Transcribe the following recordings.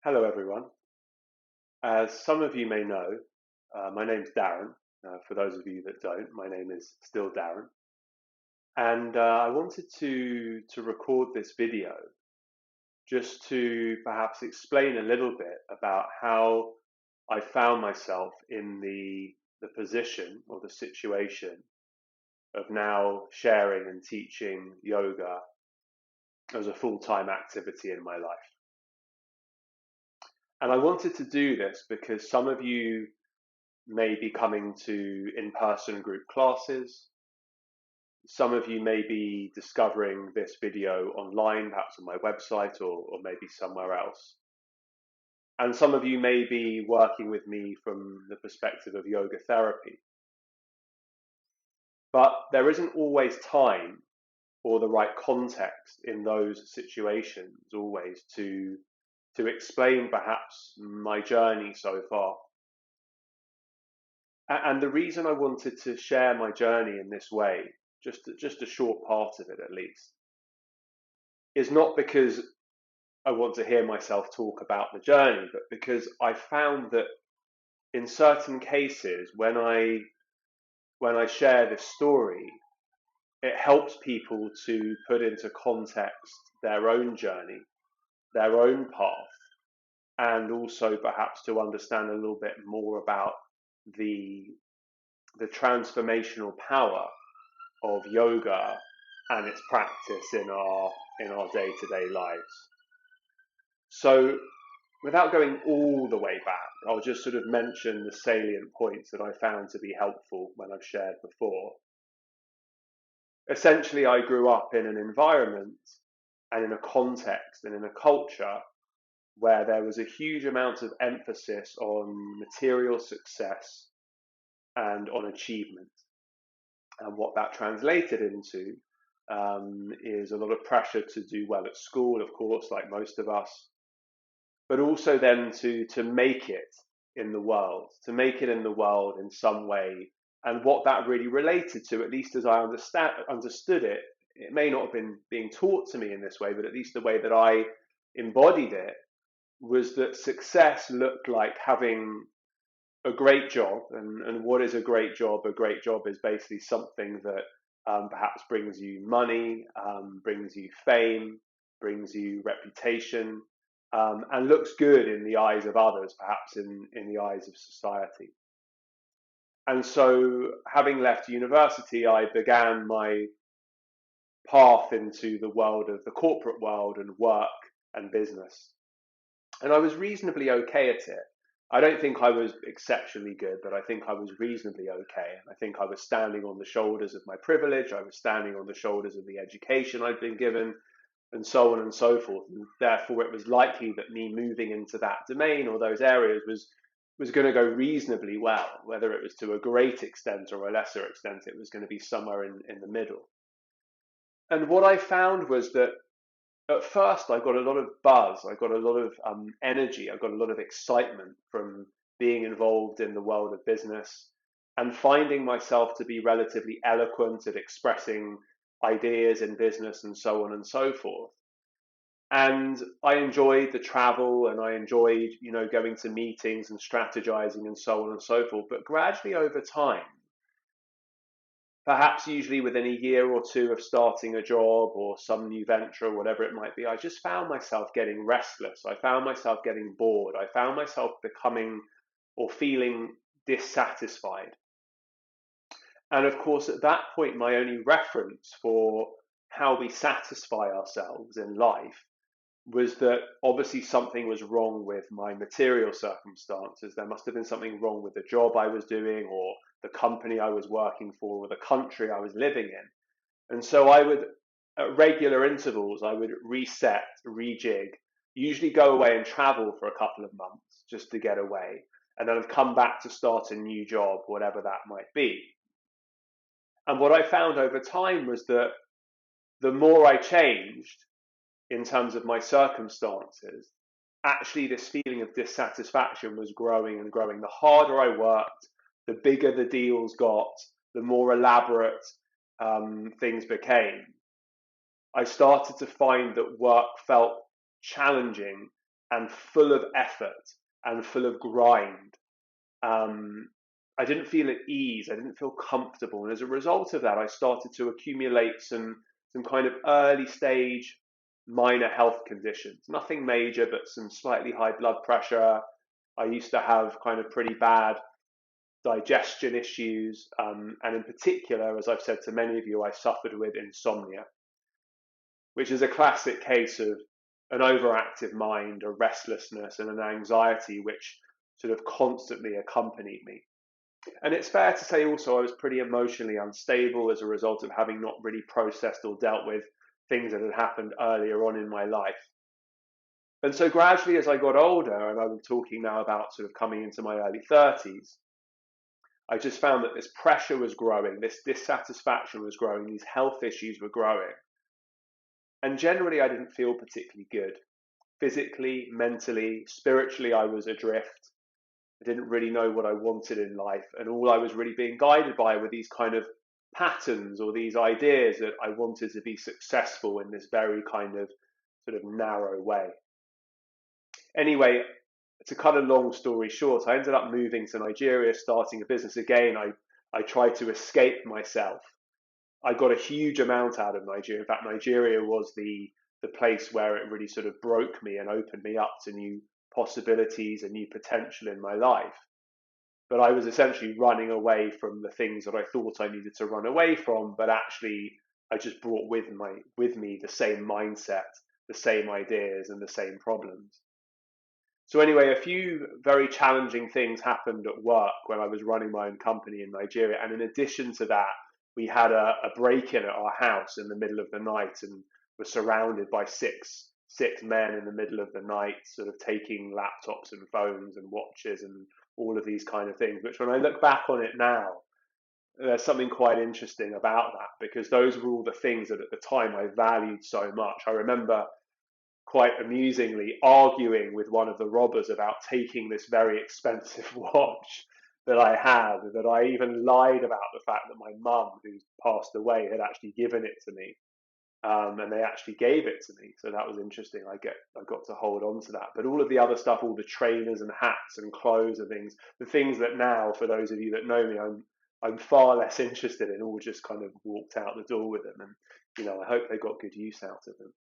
Hello, everyone. As some of you may know, my name's Darren. For those of you that don't, my name is still Darren. And I wanted to record this video just to perhaps explain a little bit about how I found myself in the position or the situation of now sharing and teaching yoga as a full-time activity in my life. And I wanted to do this because some of you may be coming to in-person group classes. Some of you may be discovering this video online, perhaps on my website or maybe somewhere else. And some of you may be working with me from the perspective of yoga therapy. But there isn't always time or the right context in those situations always to explain perhaps my journey so far. And the reason I wanted to share my journey in this way, just a short part of it at least, is not because I want to hear myself talk about the journey, but because I found that in certain cases, when I share this story, it helps people to put into context their own journey, their own path, and also perhaps to understand a little bit more about the transformational power of yoga and its practice in our day-to-day lives. So without going all the way back, I'll just sort of mention the salient points that I found to be helpful when I've shared before. Essentially, I grew up in an environment and in a context and in a culture where there was a huge amount of emphasis on material success and on achievement. And what that translated into is a lot of pressure to do well at school, of course, like most of us, but also then to make it in the world, to make it in the world in some way. And what that really related to, at least as I understood it, it may not have been being taught to me in this way, but at least the way that I embodied it was that success looked like having a great job. And what is a great job? A great job is basically something that perhaps brings you money, brings you fame, brings you reputation, and looks good in the eyes of others, perhaps in the eyes of society. And so, having left university, I began my path into the world of the corporate world and work and business. And I was reasonably okay at it. I don't think I was exceptionally good, but I think I was reasonably okay. I think I was standing on the shoulders of my privilege. I was standing on the shoulders of the education I'd been given, and so on and so forth. And therefore, it was likely that me moving into that domain or those areas was going to go reasonably well. Whether it was to a great extent or a lesser extent, it was going to be somewhere in the middle. And what I found was that at first I got a lot of buzz, I got a lot of energy, I got a lot of excitement from being involved in the world of business and finding myself to be relatively eloquent at expressing ideas in business and so on and so forth. And I enjoyed the travel and I enjoyed, going to meetings and strategizing and so on and so forth. But gradually over time, perhaps usually within a year or two of starting a job or some new venture or whatever it might be, I just found myself getting restless. I found myself getting bored. I found myself becoming or feeling dissatisfied. And of course, at that point, my only reference for how we satisfy ourselves in life was that obviously something was wrong with my material circumstances. There must have been something wrong with the job I was doing or the company I was working for or the country I was living in. And so I would, at regular intervals, I would reset, rejig, usually go away and travel for a couple of months just to get away. And then I'd come back to start a new job, whatever that might be. And what I found over time was that the more I changed, in terms of my circumstances, actually this feeling of dissatisfaction was growing and growing. The harder I worked, the bigger the deals got, the more elaborate things became. I started to find that work felt challenging and full of effort and full of grind. Um, I didn't feel at ease. I didn't feel comfortable, and as a result of that, I started to accumulate some kind of early stage minor health conditions. Nothing major, but some slightly high blood pressure. I used to have kind of pretty bad digestion issues, and in particular, as I've said to many of you, I suffered with insomnia, which is a classic case of an overactive mind, a restlessness, and an anxiety which sort of constantly accompanied me. And it's fair to say also I was pretty emotionally unstable as a result of having not really processed or dealt with things that had happened earlier on in my life. And so gradually as I got older, and I'm talking now about sort of coming into my early 30s, I just found that this pressure was growing, this dissatisfaction was growing, these health issues were growing. And generally I didn't feel particularly good. Physically, mentally, spiritually, I was adrift. I didn't really know what I wanted in life, and all I was really being guided by were these kind of patterns or these ideas that I wanted to be successful in this very kind of sort of narrow way. Anyway, to cut a long story short, I ended up moving to Nigeria, starting a business again. I tried to escape myself. I got a huge amount out of Nigeria. In fact, Nigeria was the place where it really sort of broke me and opened me up to new possibilities and new potential in my life. But I was essentially running away from the things that I thought I needed to run away from, but actually I just brought with me the same mindset, the same ideas and the same problems. So anyway, a few very challenging things happened at work when I was running my own company in Nigeria. And in addition to that, we had a break-in at our house in the middle of the night and were surrounded by six men in the middle of the night, sort of taking laptops and phones and watches and all of these kind of things, which when I look back on it now, there's something quite interesting about that, because those were all the things that at the time I valued so much. I remember quite amusingly arguing with one of the robbers about taking this very expensive watch that I had, that I even lied about the fact that my mum, who's passed away, had actually given it to me. And they actually gave it to me. So that was interesting. I got to hold on to that. But all of the other stuff, all the trainers and hats and clothes and things, the things that now, for those of you that know me, I'm far less interested in, all just kind of walked out the door with them. And, I hope they got good use out of them.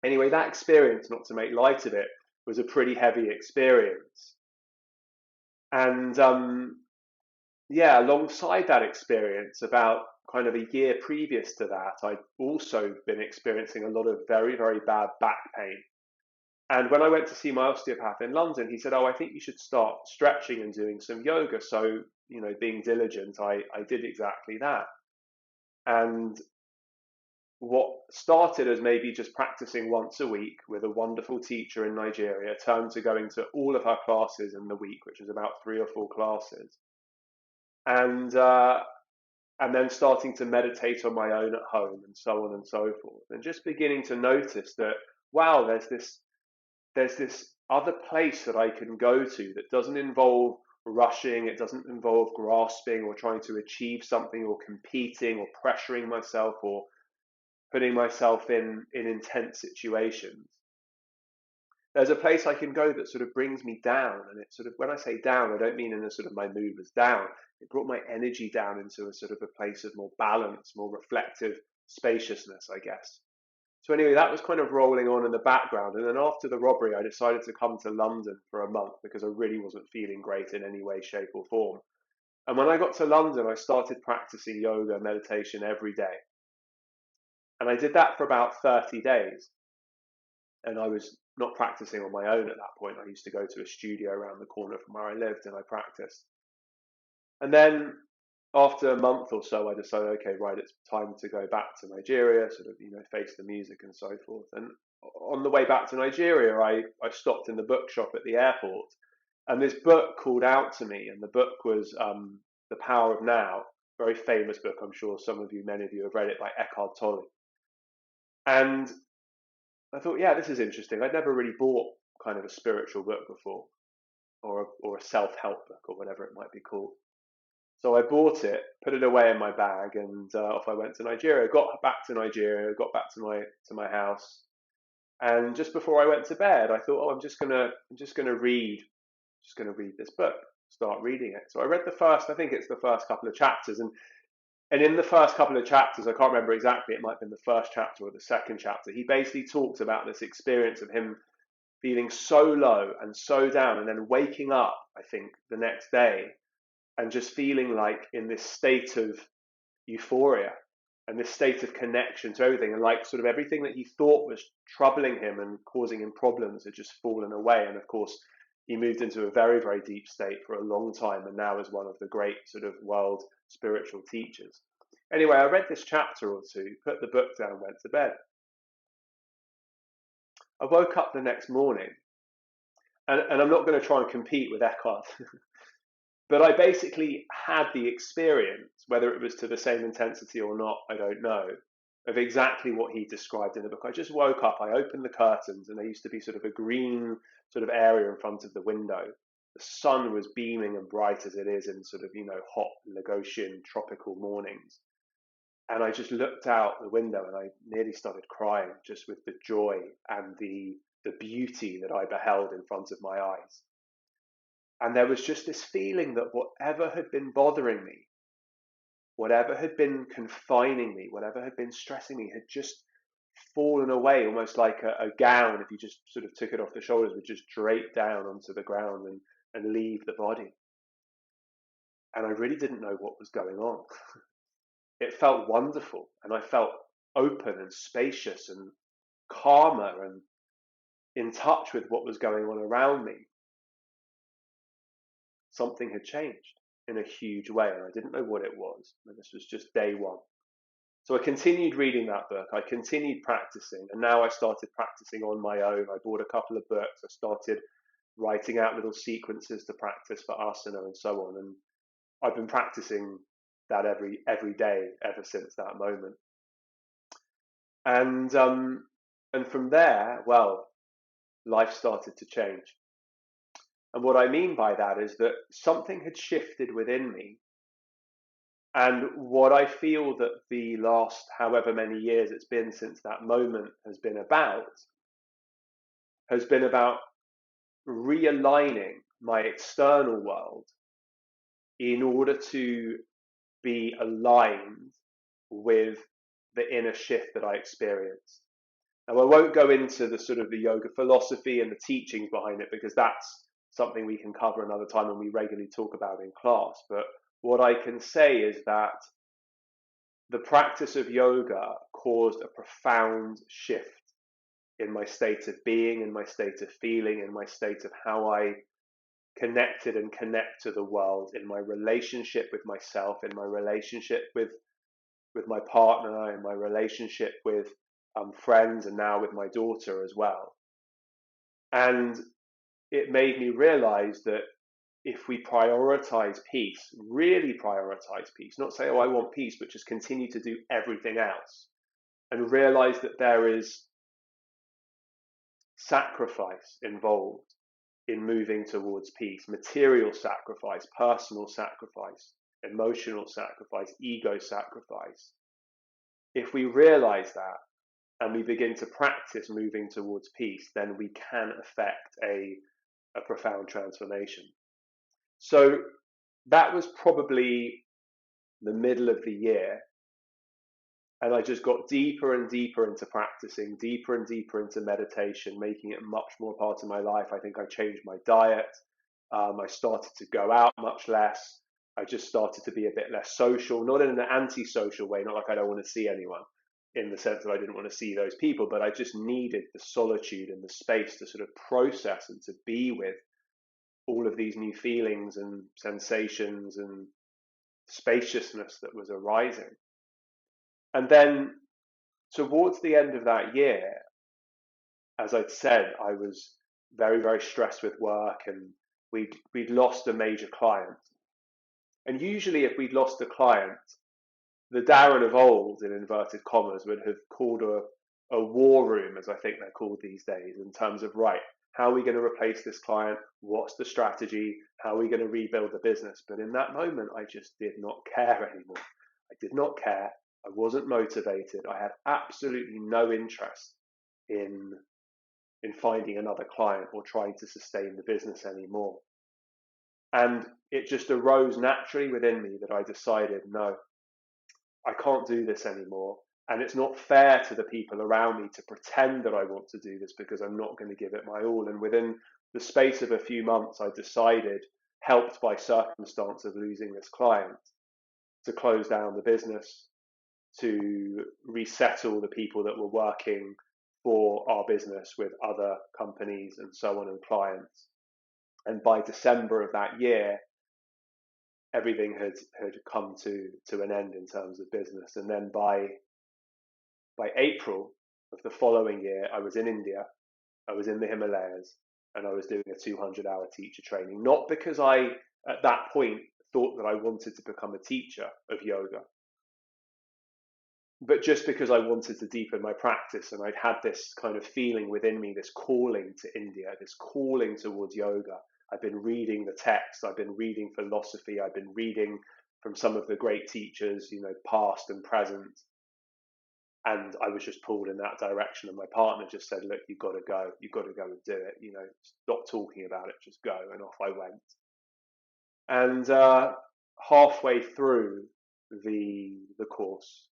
Anyway, that experience, not to make light of it, was a pretty heavy experience. And alongside that experience, about kind of a year previous to that, I'd also been experiencing a lot of very, very bad back pain. And when I went to see my osteopath in London, he said, "Oh, I think you should start stretching and doing some yoga." So, being diligent, I did exactly that. And what started as maybe just practicing once a week with a wonderful teacher in Nigeria turned to going to all of her classes in the week, which was about 3 or 4 classes. And then starting to meditate on my own at home and so on and so forth. And just beginning to notice that, wow, there's this other place that I can go to that doesn't involve rushing, it doesn't involve grasping or trying to achieve something or competing or pressuring myself or putting myself in intense situations. There's a place I can go that sort of brings me down. And it sort of, when I say down, I don't mean in a sort of my mood was down. It brought my energy down into a sort of a place of more balance, more reflective spaciousness, I guess. So anyway, that was kind of rolling on in the background. And then after the robbery, I decided to come to London for a month because I really wasn't feeling great in any way, shape or form. And when I got to London, I started practicing yoga, meditation every day. And I did that for about 30 days. And I was not practicing on my own at that point. I used to go to a studio around the corner from where I lived and I practiced. And then after a month or so, I decided, okay, right, it's time to go back to Nigeria, sort of, face the music and so forth. And on the way back to Nigeria, I stopped in the bookshop at the airport. And this book called out to me. And the book was The Power of Now, very famous book. I'm sure many of you have read it, by Eckhart Tolle. And I thought, yeah, this is interesting. I'd never really bought kind of a spiritual book before, or a self-help book, or whatever it might be called. So I bought it, put it away in my bag, and off I went to Nigeria. Got back to Nigeria, got back to my house, And just before I went to bed, I thought, oh, I'm just gonna read this book, start reading it. So I read the first, I think it's the first couple of chapters, and in the first couple of chapters, I can't remember exactly, it might have been the first chapter or the second chapter, he basically talks about this experience of him feeling so low and so down, and then waking up, I think, the next day and just feeling like in this state of euphoria and this state of connection to everything, and like sort of everything that he thought was troubling him and causing him problems had just fallen away. And of course, he moved into a very, very deep state for a long time, and now is one of the great sort of world spiritual teachers. Anyway, I read this chapter or two, put the book down, went to bed. I woke up the next morning, and I'm not going to try and compete with Eckhart, but I basically had the experience, whether it was to the same intensity or not, I don't know, of exactly what he described in the book. I just woke up, I opened the curtains, and there used to be sort of a green sort of area in front of the window. The sun was beaming and bright as it is in sort of, hot Lagosian tropical mornings. And I just looked out the window and I nearly started crying just with the joy and the beauty that I beheld in front of my eyes. And there was just this feeling that whatever had been bothering me, whatever had been confining me, whatever had been stressing me, had just fallen away, almost like a gown, if you just sort of took it off the shoulders, would just drape down onto the ground and leave the body. And I really didn't know what was going on. It felt wonderful, and I felt open and spacious and calmer and in touch with what was going on around me. Something had changed in a huge way, and I didn't know what it was. And this was just day one. So I continued reading that book. I continued practicing, and now I started practicing on my own. I bought a couple of books. I started writing out little sequences to practice for asana and so on. And I've been practicing that every day ever since that moment. And from there, well, life started to change. And what I mean by that is that something had shifted within me. And what I feel that the last however many years it's been since that moment has been about realigning my external world in order to be aligned with the inner shift that I experienced. Now, I won't go into the sort of the yoga philosophy and the teachings behind it, because that's something we can cover another time and we regularly talk about in class. But what I can say is that the practice of yoga caused a profound shift in my state of being, in my state of feeling, in my state of how I connected and connect to the world, in my relationship with myself, in my relationship with my partner, in my relationship with friends, and now with my daughter as well. And it made me realize that if we prioritize peace, really prioritize peace, not say, oh, I want peace, but just continue to do everything else, and realize that there is sacrifice involved in moving towards peace, material sacrifice, personal sacrifice, emotional sacrifice, ego sacrifice. If we realize that and we begin to practice moving towards peace, then we can affect a profound transformation. So that was probably the middle of the year. And I just got deeper and deeper into practicing, deeper and deeper into meditation, making it much more part of my life. I think I changed my diet. I started to go out much less. I just started to be a bit less social, not in an antisocial way, not like I don't want to see anyone, in the sense that I didn't want to see those people, but I just needed the solitude and the space to sort of process and to be with all of these new feelings and sensations and spaciousness that was arising. And then towards the end of that year, as I'd said, I was very, very stressed with work, and we'd lost a major client. And usually if we'd lost a client, the Daryn of old, in inverted commas, would have called a war room, as I think they're called these days, in terms of, right, how are we going to replace this client? What's the strategy? How are we going to rebuild the business? But in that moment, I just did not care anymore. I did not care. I wasn't motivated. I had absolutely no interest in in finding another client or trying to sustain the business anymore. And it just arose naturally within me that I decided, no, I can't do this anymore. And it's not fair to the people around me to pretend that I want to do this, because I'm not going to give it my all. And within the space of a few months, I decided, helped by circumstance of losing this client, to close down the business, to resettle the people that were working for our business with other companies and so on, and clients. And by December of that year, everything had come to an end in terms of business. And then by April of the following year, I was in India, I was in the Himalayas, and I was doing a 200-hour teacher training. Not because I, at that point, thought that I wanted to become a teacher of yoga, but just because I wanted to deepen my practice. And I'd had this kind of feeling within me, this calling to India, this calling towards yoga. I've been reading the text, I've been reading philosophy, I've been reading from some of the great teachers, past and present. And I was just pulled in that direction. And my partner just said, look, you've got to go and do it, stop talking about it, just go. And off I went. And halfway through the course,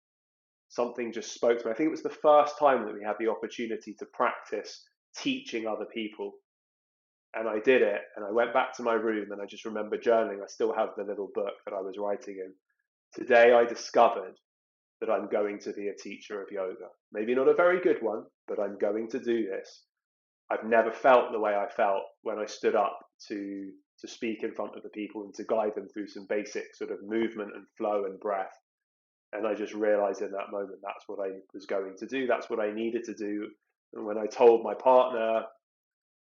something just spoke to me. I think it was the first time that we had the opportunity to practice teaching other people. And I did it, and I went back to my room, and I just remember journaling. I still have the little book that I was writing in. Today I discovered that I'm going to be a teacher of yoga. Maybe not a very good one, but I'm going to do this. I've never felt the way I felt when I stood up to speak in front of the people and to guide them through some basic sort of movement and flow and breath. And I just realized in that moment, that's what I was going to do. That's what I needed to do. And when I told my partner,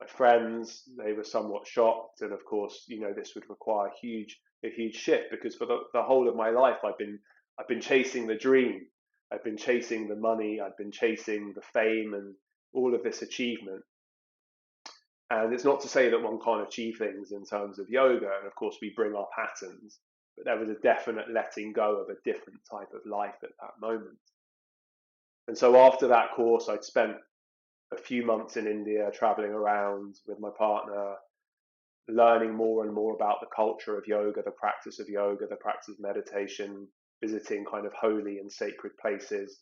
my friends, they were somewhat shocked. And of course, this would require a huge shift, because for the whole of my life, I've been chasing the dream. I've been chasing the money. I've been chasing the fame and all of this achievement. And it's not to say that one can't achieve things in terms of yoga. And of course, we bring our patterns, but there was a definite letting go of a different type of life at that moment. And so after that course, I'd spent a few months in India traveling around with my partner, learning more and more about the culture of yoga, the practice of yoga, the practice of meditation, visiting kind of holy and sacred places.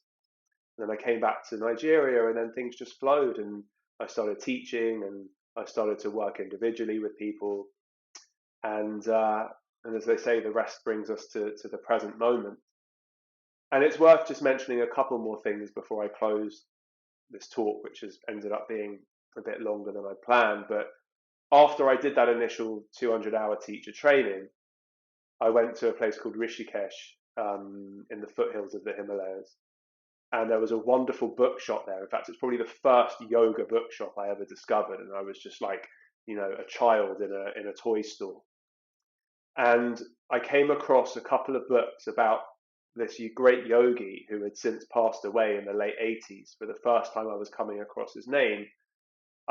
And then I came back to Nigeria, and then things just flowed, and I started teaching, and I started to work individually with people. And as they say, the rest brings us to the present moment. And it's worth just mentioning a couple more things before I close this talk, which has ended up being a bit longer than I planned. But after I did that initial 200-hour teacher training, I went to a place called Rishikesh in the foothills of the Himalayas. And there was a wonderful bookshop there. In fact, it's probably the first yoga bookshop I ever discovered. And I was just like, a child in a toy store. And I came across a couple of books about this great yogi who had since passed away in the late 80s. For the first time, I was coming across his name,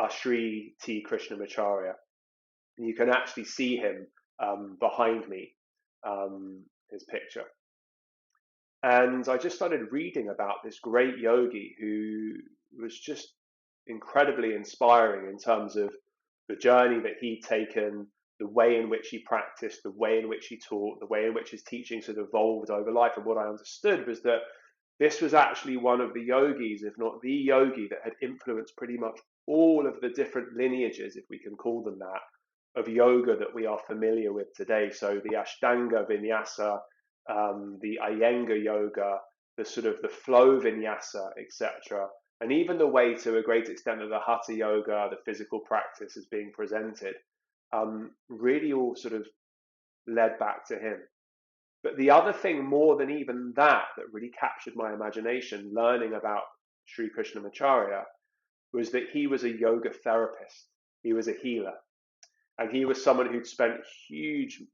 Sri T. Krishnamacharya. And you can actually see him behind me, his picture. And I just started reading about this great yogi who was just incredibly inspiring in terms of the journey that he'd taken, the way in which he practiced, the way in which he taught, the way in which his teachings had evolved over life. And what I understood was that this was actually one of the yogis, if not the yogi, that had influenced pretty much all of the different lineages, if we can call them that, of yoga that we are familiar with today. So the Ashtanga Vinyasa, the Iyengar yoga, the sort of the flow vinyasa, etc. And even the way, to a great extent, of the Hatha yoga, the physical practice is being presented, really all sort of led back to him. But the other thing, more than even that really captured my imagination, learning about Sri Krishnamacharya, was that he was a yoga therapist. He was a healer. And he was someone who'd spent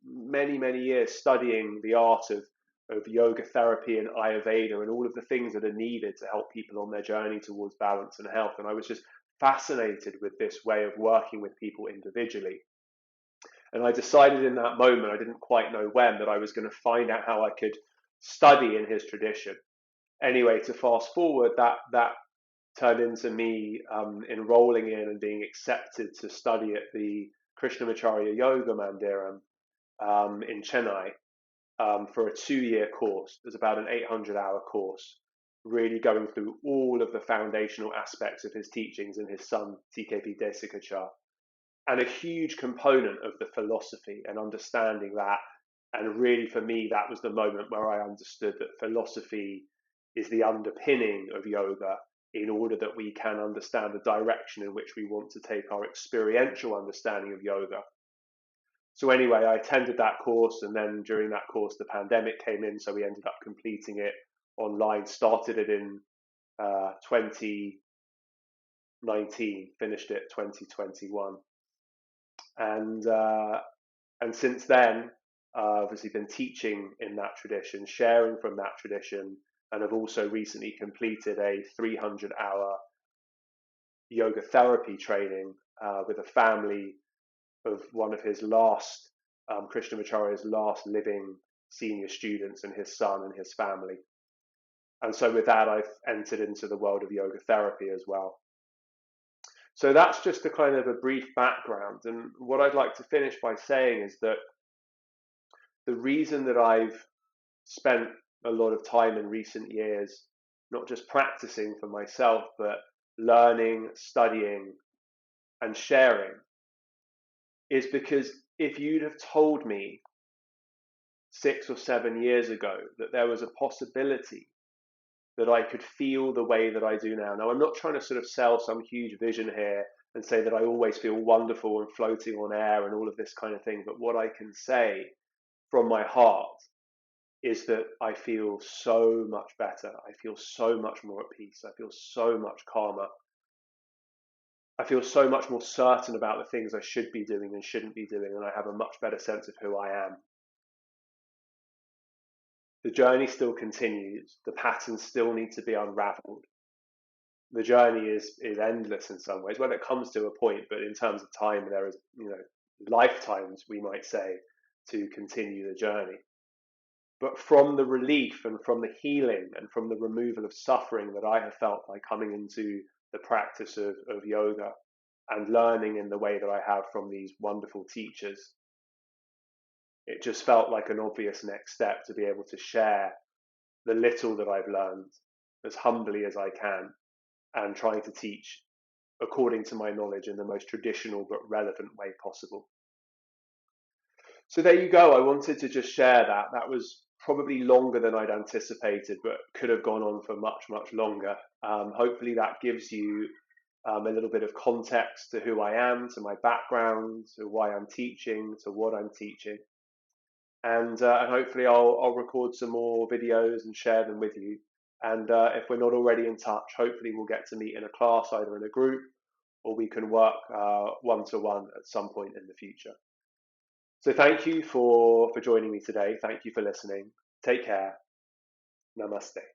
many years studying the art of yoga therapy and Ayurveda and all of the things that are needed to help people on their journey towards balance and health. And I was just fascinated with this way of working with people individually. And I decided in that moment, I didn't quite know when, that I was going to find out how I could study in his tradition. Anyway, to fast forward, that turned into me enrolling in and being accepted to study at the Krishnamacharya Yoga Mandiram in Chennai for a 2-year course. It was about an 800-hour course, really going through all of the foundational aspects of his teachings and his son, TKP Desikachar. And a huge component of the philosophy and understanding that. And really, for me, that was the moment where I understood that philosophy is the underpinning of yoga in order that we can understand the direction in which we want to take our experiential understanding of yoga. So anyway, I attended that course, and then during that course, the pandemic came in, so we ended up completing it online, started it in 2019, finished it 2021. And since then, obviously been teaching in that tradition, sharing from that tradition, and have also recently completed a 300-hour yoga therapy training with a family of one of his last, Krishnamacharya's last living senior students, and his son and his family. And so with that, I've entered into the world of yoga therapy as well. So that's just a kind of a brief background. And what I'd like to finish by saying is that the reason that I've spent a lot of time in recent years, not just practicing for myself, but learning, studying, and sharing, is because if you'd have told me 6 or 7 years ago that there was a possibility that I could feel the way that I do now. Now, I'm not trying to sort of sell some huge vision here and say that I always feel wonderful and floating on air and all of this kind of thing. But what I can say from my heart is that I feel so much better. I feel so much more at peace. I feel so much calmer. I feel so much more certain about the things I should be doing and shouldn't be doing. And I have a much better sense of who I am. The journey still continues. The patterns still need to be unraveled. The journey is endless in some ways when it comes to a point, but in terms of time, there is, lifetimes, we might say, to continue the journey. But from the relief and from the healing and from the removal of suffering that I have felt by coming into the practice of yoga and learning in the way that I have from these wonderful teachers, it just felt like an obvious next step to be able to share the little that I've learned as humbly as I can, and trying to teach according to my knowledge in the most traditional but relevant way possible. So there you go. I wanted to just share that. That was probably longer than I'd anticipated, but could have gone on for much, much longer. Hopefully that gives you a little bit of context to who I am, to my background, to why I'm teaching, to what I'm teaching. And hopefully I'll record some more videos and share them with you. And if we're not already in touch, hopefully we'll get to meet in a class, either in a group, or we can work one-to-one at some point in the future. So thank you for joining me today. Thank you for listening. Take care. Namaste.